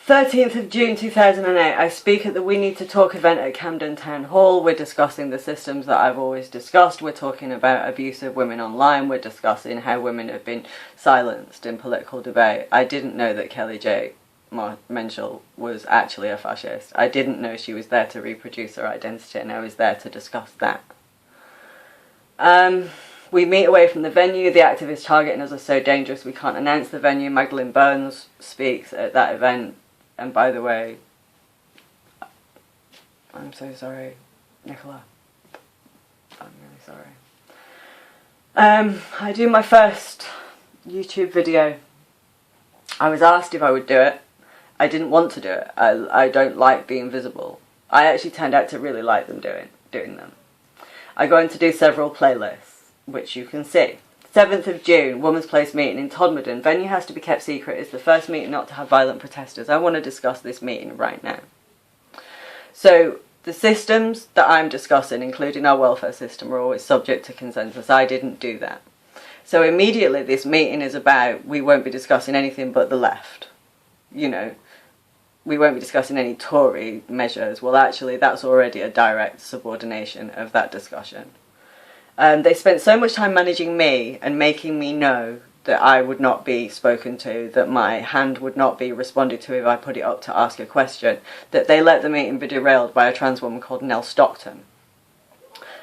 13th of June 2008, I speak at the We Need to Talk event at Camden Town Hall. We're discussing the systems that I've always discussed. We're talking about abuse of women online. We're discussing how women have been silenced in political debate. I didn't know that Kelly J. Menschel was actually a fascist. I didn't know she was there to reproduce her identity, and I was there to discuss that. We meet away from the venue. The activists targeting us are so dangerous we can't announce the venue. Magdalene Burns speaks at that event. And by the way, I'm so sorry, Nicola. I'm really sorry. I do my first YouTube video. I was asked if I would do it. I didn't want to do it. I don't like being visible. I actually turned out to really like them doing them. I go on to do several playlists, which you can see. 7th of June, Women's Place meeting in Todmorden. Venue has to be kept secret. It's the first meeting not to have violent protesters. I want to discuss this meeting right now. So, the systems that I'm discussing, including our welfare system, are always subject to consensus. I didn't do that. So immediately this meeting is about, we won't be discussing anything but the left. You know, we won't be discussing any Tory measures. Well, actually, that's already a direct subordination of that discussion. They spent so much time managing me and making me know that I would not be spoken to, that my hand would not be responded to if I put it up to ask a question, that they let the meeting be derailed by a trans woman called Nell Stockton.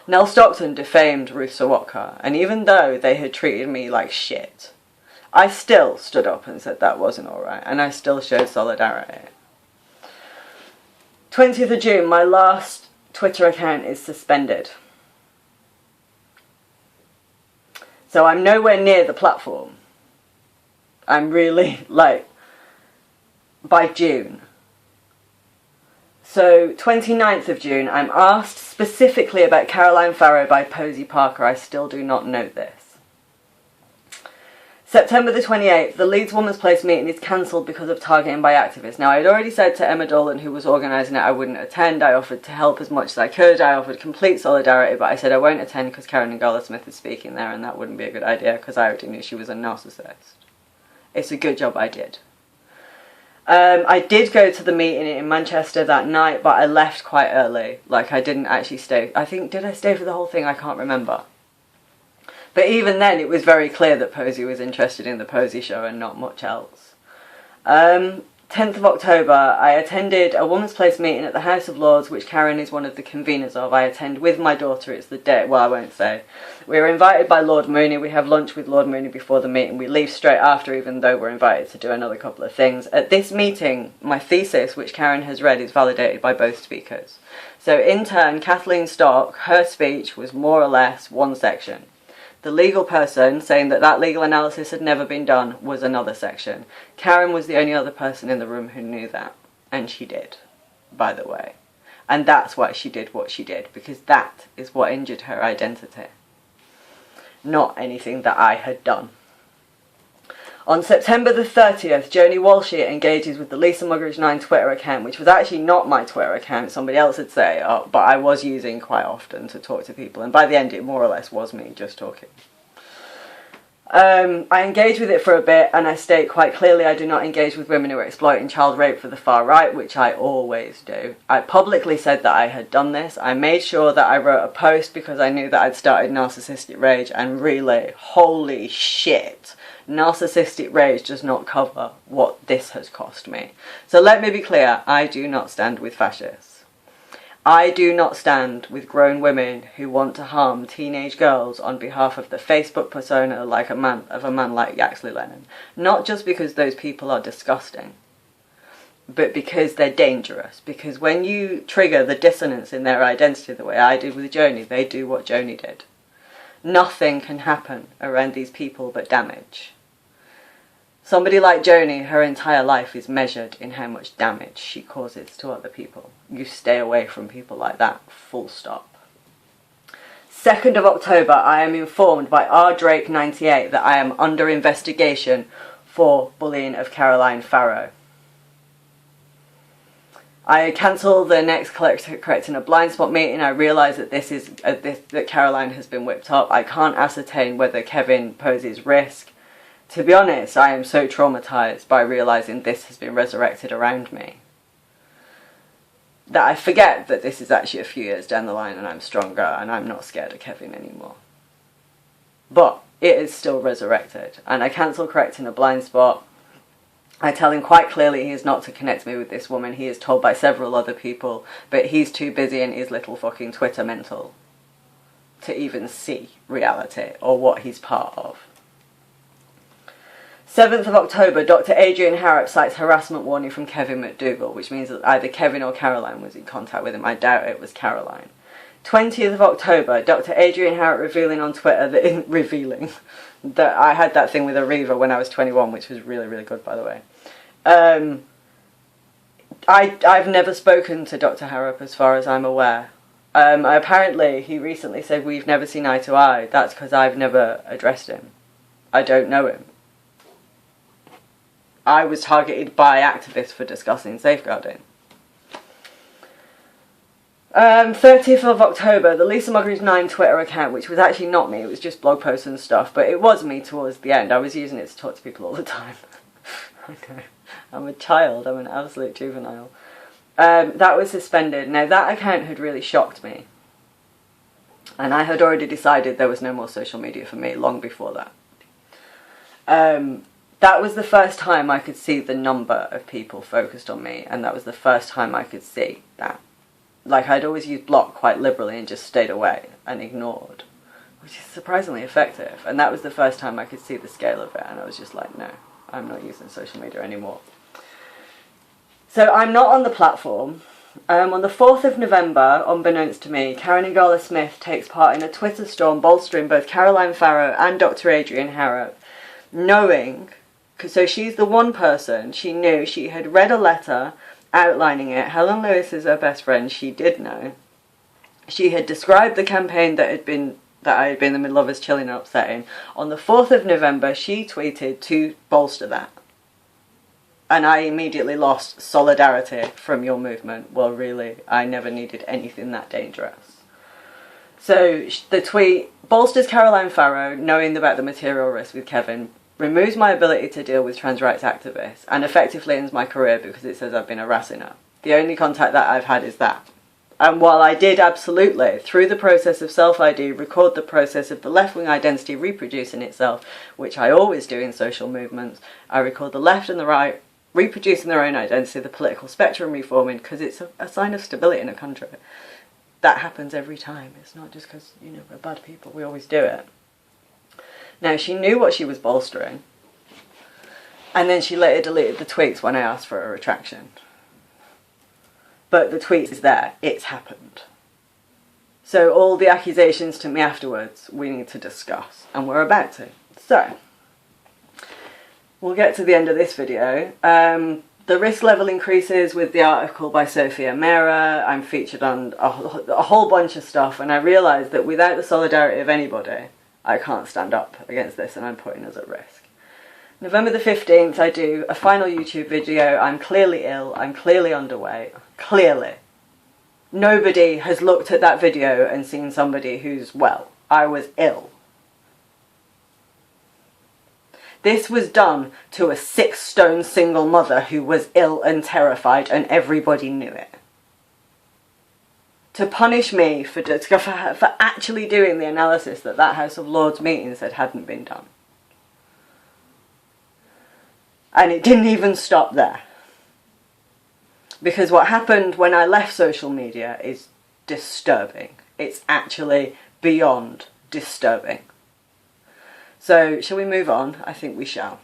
Nell Stockton defamed Ruth Sawatka, and even though they had treated me like shit, I still stood up and said that wasn't alright, and I still showed solidarity. 20th of June, my last Twitter account is suspended. So I'm nowhere near the platform. I'm really, by June. So 29th of June, I'm asked specifically about Caroline Farrow by Posey Parker. I still do not know this. September the 28th, the Leeds Women's Place meeting is cancelled because of targeting by activists. Now, I had already said to Emma Dolan, who was organising it, I wouldn't attend. I offered to help as much as I could. I offered complete solidarity, but I said I won't attend because Karen Ngala-Smith is speaking there, and that wouldn't be a good idea because I already knew she was a narcissist. It's a good job I did. I did go to the meeting in Manchester that night, but I left quite early. I didn't actually stay. Did I stay for the whole thing? I can't remember. But even then, it was very clear that Posey was interested in the Posey show and not much else. 10th of October, I attended a Women's Place meeting at the House of Lords, which Karen is one of the conveners of. I attend with my daughter. It's the day, well, I won't say. We were invited by Lord Mooney. We have lunch with Lord Mooney before the meeting. We leave straight after, even though we're invited to do another couple of things. At this meeting, my thesis, which Karen has read, is validated by both speakers. So in turn, Kathleen Stock, her speech was more or less one section. The legal person saying that that legal analysis had never been done was another section. Karen was the only other person in the room who knew that. And she did, by the way. And that's why she did what she did, because that is what injured her identity. Not anything that I had done. On September the 30th, Joni Walshy engages with the Lisa Muggeridge 9 Twitter account, which was actually not my Twitter account. Somebody else had set it up, but I was using quite often to talk to people. And by the end, it more or less was me just talking. I engage with it for a bit, and I state quite clearly I do not engage with women who are exploiting child rape for the far right, which I always do. I publicly said that I had done this. I made sure that I wrote a post because I knew that I'd started Narcissistic Rage, and really, holy shit, Narcissistic Rage does not cover what this has cost me. So let me be clear, I do not stand with fascists. I do not stand with grown women who want to harm teenage girls on behalf of the Facebook persona of a man like Yaxley Lennon. Not just because those people are disgusting, but because they're dangerous. Because when you trigger the dissonance in their identity the way I did with Joni, they do what Joni did. Nothing can happen around these people but damage. Somebody like Joni, her entire life is measured in how much damage she causes to other people. You stay away from people like that, full stop. 2nd of October, I am informed by R. Drake 98 that I am under investigation for bullying of Caroline Farrow. I cancel the next Correcting a Blind Spot meeting. I realise that that Caroline has been whipped up. I can't ascertain whether Kevin poses risk To be honest, I am so traumatised by realising this has been resurrected around me that I forget that this is actually a few years down the line and I'm stronger and I'm not scared of Kevin anymore. But it is still resurrected, and I cancel correct in a blind spot. I tell him quite clearly he is not to connect me with this woman. He is told by several other people, but he's too busy in his little fucking Twitter mental to even see reality or what he's part of. 7th of October, Dr. Adrian Harrop cites harassment warning from Kevin McDougall, which means that either Kevin or Caroline was in contact with him. I doubt it was Caroline. 20th of October, Dr. Adrian Harrop revealing on Twitter that I had that thing with Ariva when I was 21, which was really, really good, by the way. I've never spoken to Dr. Harrop as far as I'm aware. Apparently, he recently said we've never seen eye to eye. That's because I've never addressed him. I don't know him. I was targeted by activists for discussing safeguarding. 30th of October, the Lisa Muggery's 9 Twitter account, which was actually not me, it was just blog posts and stuff, but it was me towards the end. I was using it to talk to people all the time. I know. I'm a child, I'm an absolute juvenile. That was suspended. Now, that account had really shocked me. And I had already decided there was no more social media for me long before that. That was the first time I could see the number of people focused on me, and that was the first time I could see that. Like, I'd always used block quite liberally and just stayed away and ignored, which is surprisingly effective. And that was the first time I could see the scale of it, and I was just like, no, I'm not using social media anymore. So I'm not on the platform. On the 4th of November, unbeknownst to me, Karen Ngala Smith takes part in a Twitter storm bolstering both Caroline Farrow and Dr. Adrian Harrop, knowing, so she's the one person, she knew, she had read a letter outlining it. Helen Lewis is her best friend, she did know. She had described the campaign that I had been in the middle of as chilling and upsetting. On the 4th of November, she tweeted to bolster that. And I immediately lost solidarity from your movement. Well, really, I never needed anything that dangerous. So the tweet bolsters Caroline Farrow, knowing about the material risk with Kevin, removes my ability to deal with trans rights activists, and effectively ends my career because it says I've been harassing her. The only contact that I've had is that. And while I did absolutely, through the process of self-ID, record the process of the left-wing identity reproducing itself, which I always do in social movements, I record the left and the right reproducing their own identity, the political spectrum reforming, because it's a sign of stability in a country. That happens every time. It's not just because, we're bad people. We always do it. Now, she knew what she was bolstering, and then she later deleted the tweets when I asked for a retraction. But the tweet is there. It's happened. So all the accusations to me afterwards, we need to discuss, and we're about to. So, we'll get to the end of this video. The risk level increases with the article by Sophia Mera. I'm featured on a whole bunch of stuff, and I realised that without the solidarity of anybody, I can't stand up against this, and I'm putting us at risk. November the 15th, I do a final YouTube video. I'm clearly ill. I'm clearly underweight. Clearly. Nobody has looked at that video and seen somebody who's well. I was ill. This was done to a 6-stone single mother who was ill and terrified, and everybody knew it. To punish me for actually doing the analysis that House of Lords meeting said hadn't been done. And it didn't even stop there. Because what happened when I left social media is disturbing. It's actually beyond disturbing. So, shall we move on? I think we shall.